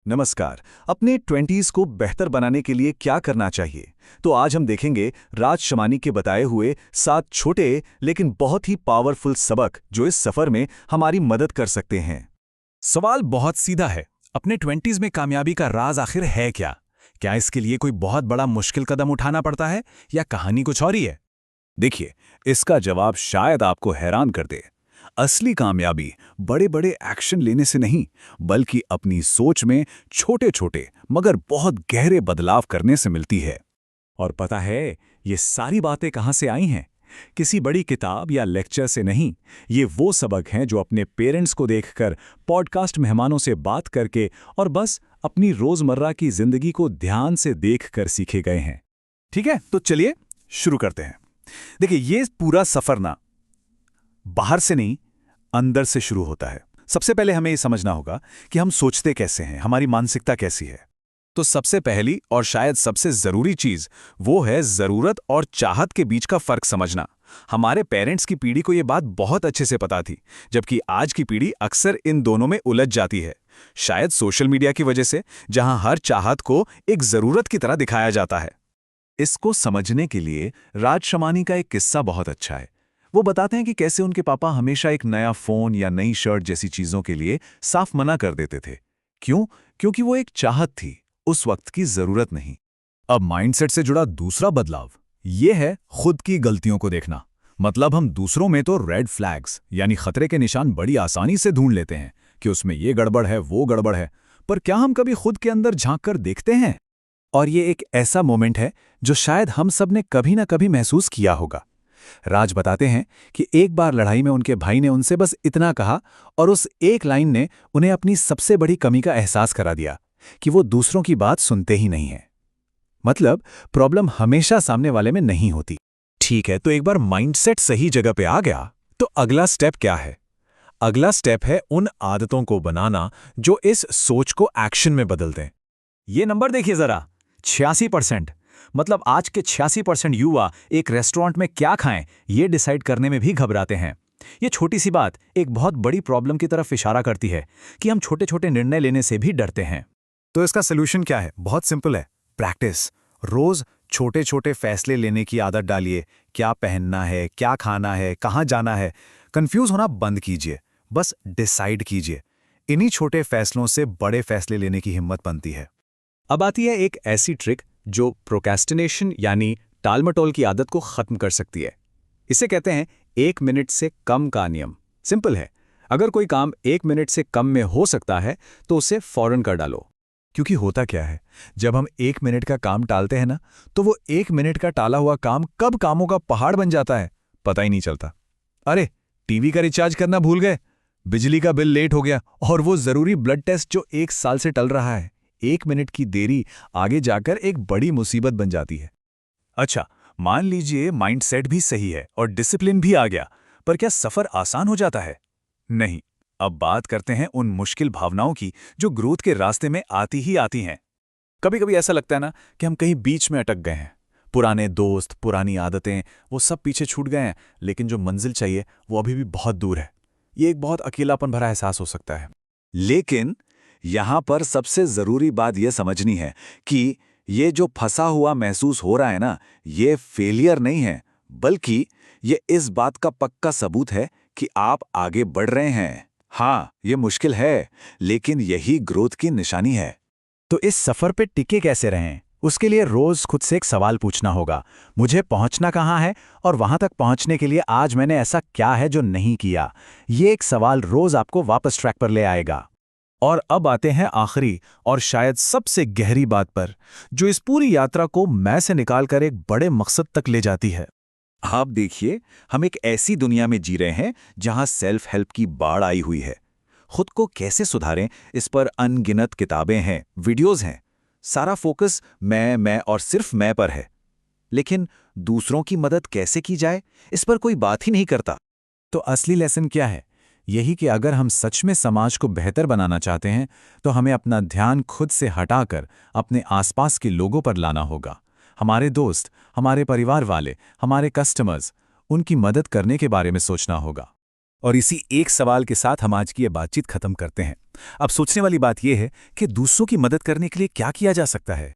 नमस्कार। अपने 20s को बेहतर बनाने के लिए क्या करना चाहिए? तो आज हम देखेंगे राज शमानी के बताए हुए 7 छोटे लेकिन बहुत ही पावरफुल सबक जो इस सफर में हमारी मदद कर सकते हैं। सवाल बहुत सीधा है। अपने 20s में कामयाबी का राज आखिर है क्या? क्या इसके लिए कोई बहुत बड़ा मुश्किल कदम उठाना पड़ता है या कहानी कुछ और ही है? देखिए, इसका जवाब शायद आपको हैरान कर दे। असली कामयाबी बड़े बड़े एक्शन लेने से नहीं, बल्कि अपनी सोच में छोटे छोटे मगर बहुत गहरे बदलाव करने से मिलती है। और पता है, ये सारी बातें कहाँ से आई हैं? किसी बड़ी किताब या लेक्चर से नहीं। ये वो सबक हैं जो अपने पेरेंट्स को देखकर, पॉडकास्ट मेहमानों से बात करके और बस अपनी रोजमर्रा की जिंदगी को ध्यान से देखकर सीखे गए हैं। ठीक है, तो चलिए शुरू करते हैं। देखिए, ये पूरा सफर ना बाहर से नहीं, अंदर से शुरू होता है। सबसे पहले हमें ये समझना होगा कि हम सोचते कैसे हैं, हमारी मानसिकता कैसी है। तो सबसे पहली और शायद सबसे जरूरी चीज वो है जरूरत और चाहत के बीच का फर्क समझना। हमारे पेरेंट्स की पीढ़ी को ये बात बहुत अच्छे से पता थी, जबकि आज की पीढ़ी अक्सर इन दोनों में उलझ जाती है। शायद सोशल मीडिया की वजह से, जहां हर चाहत को एक जरूरत की तरह दिखाया जाता है। इसको समझने के लिए राज शमानी का एक किस्सा बहुत अच्छा है। वो बताते हैं कि कैसे उनके पापा हमेशा एक नया फोन या नई शर्ट जैसी चीजों के लिए साफ मना कर देते थे। क्यों? क्योंकि वो एक चाहत थी, उस वक्त की जरूरत नहीं। अब माइंडसेट से जुड़ा दूसरा बदलाव ये है खुद की गलतियों को देखना। मतलब हम दूसरों में तो रेड फ्लैग्स यानी खतरे के निशान बड़ी आसानी से ढूंढ लेते हैं कि उसमें ये गड़बड़ है, वो गड़बड़ है। पर क्या हम कभी खुद के अंदर झांक कर देखते हैं? और ये एक ऐसा मोमेंट है जो शायद हम सब ने कभी ना कभी महसूस किया होगा। राज बताते हैं कि एक बार लड़ाई में उनके भाई ने उनसे बस इतना कहा और उस एक लाइन ने उन्हें अपनी सबसे बड़ी कमी का एहसास करा दिया कि वो दूसरों की बात सुनते ही नहीं हैं। मतलब प्रॉब्लम हमेशा सामने वाले में नहीं होती। ठीक है, तो एक बार माइंडसेट सही जगह पे आ गया तो अगला स्टेप क्या है? अगला स्टेप है उन आदतों को बनाना जो इस सोच को एक्शन में बदल दें। ये नंबर देखिए जरा, 86%। मतलब आज के 86% युवा एक रेस्टोरेंट में क्या खाएं ये डिसाइड करने में भी घबराते हैं। ये छोटी सी बात एक बहुत बड़ी प्रॉब्लम की तरफ इशारा करती है कि हम छोटे छोटे निर्णय लेने से भी डरते हैं। तो इसका सोल्यूशन क्या है? बहुत सिंपल है, प्रैक्टिस। रोज छोटे छोटे फैसले लेने की आदत डालिए। क्या पहनना है, क्या खाना है, कहाँ जाना है। कंफ्यूज होना बंद कीजिए, बस डिसाइड कीजिए। इन्हीं छोटे फैसलों से बड़े फैसले लेने की हिम्मत बनती है। अब आती है एक ऐसी ट्रिक जो प्रोक्रेस्टिनेशन यानी टालमटोल की आदत को खत्म कर सकती है। इसे कहते हैं 1 मिनट से कम का नियम। सिंपल है, अगर कोई काम 1 मिनट से कम में हो सकता है तो उसे फौरन कर डालो। क्योंकि होता क्या है, जब हम 1 मिनट का काम टालते हैं ना, तो वो 1 मिनट का टाला हुआ काम कब कामों का पहाड़ बन जाता है, पता ही नहीं चलता। अरे, टीवी का रिचार्ज करना भूल गए, बिजली का बिल लेट हो गया, और वो जरूरी ब्लड टेस्ट जो 1 साल से टल रहा है। 1 मिनट की देरी आगे जाकर एक बड़ी मुसीबत बन जाती है। अच्छा, मान लीजिए माइंडसेट भी सही है और डिसिप्लिन भी आ गया, पर क्या सफर आसान हो जाता है? नहीं। अब बात करते हैं उन मुश्किल भावनाओं की जो ग्रोथ के रास्ते में आती ही आती हैं। कभी कभी ऐसा लगता है ना कि हम कहीं बीच में अटक गए हैं। पुराने दोस्त, पुरानी आदतें, वो सब पीछे छूट गए हैं, लेकिन जो मंजिल चाहिए वो अभी भी बहुत दूर है। ये एक बहुत अकेलापन भरा एहसास हो सकता है। लेकिन यहां पर सबसे जरूरी बात यह समझनी है कि ये जो फंसा हुआ महसूस हो रहा है ना, ये फेलियर नहीं है, बल्कि ये इस बात का पक्का सबूत है कि आप आगे बढ़ रहे हैं। हाँ, ये मुश्किल है, लेकिन यही ग्रोथ की निशानी है। तो इस सफर पे टिके कैसे रहें? उसके लिए रोज खुद से एक सवाल पूछना होगा। मुझे पहुंचना कहाँ है और वहां तक पहुंचने के लिए आज मैंने ऐसा क्या है जो नहीं किया? ये एक सवाल रोज आपको वापस ट्रैक पर ले आएगा। और अब आते हैं आखिरी और शायद सबसे गहरी बात पर, जो इस पूरी यात्रा को मैं से निकालकर एक बड़े मकसद तक ले जाती है। आप देखिए, हम एक ऐसी दुनिया में जी रहे हैं जहां सेल्फ हेल्प की बाढ़ आई हुई है। खुद को कैसे सुधारें, इस पर अनगिनत किताबें हैं, वीडियोस हैं। सारा फोकस मैं और सिर्फ मैं पर है। लेकिन दूसरों की मदद कैसे की जाए, इस पर कोई बात ही नहीं करता। तो असली लेसन क्या है? यही कि अगर हम सच में समाज को बेहतर बनाना चाहते हैं तो हमें अपना ध्यान खुद से हटाकर अपने आसपास के लोगों पर लाना होगा। हमारे दोस्त, हमारे परिवार वाले, हमारे कस्टमर्स, उनकी मदद करने के बारे में सोचना होगा। और इसी एक सवाल के साथ हम आज की ये बातचीत खत्म करते हैं। अब सोचने वाली बात यह है कि दूसरों की मदद करने के लिए क्या किया जा सकता है।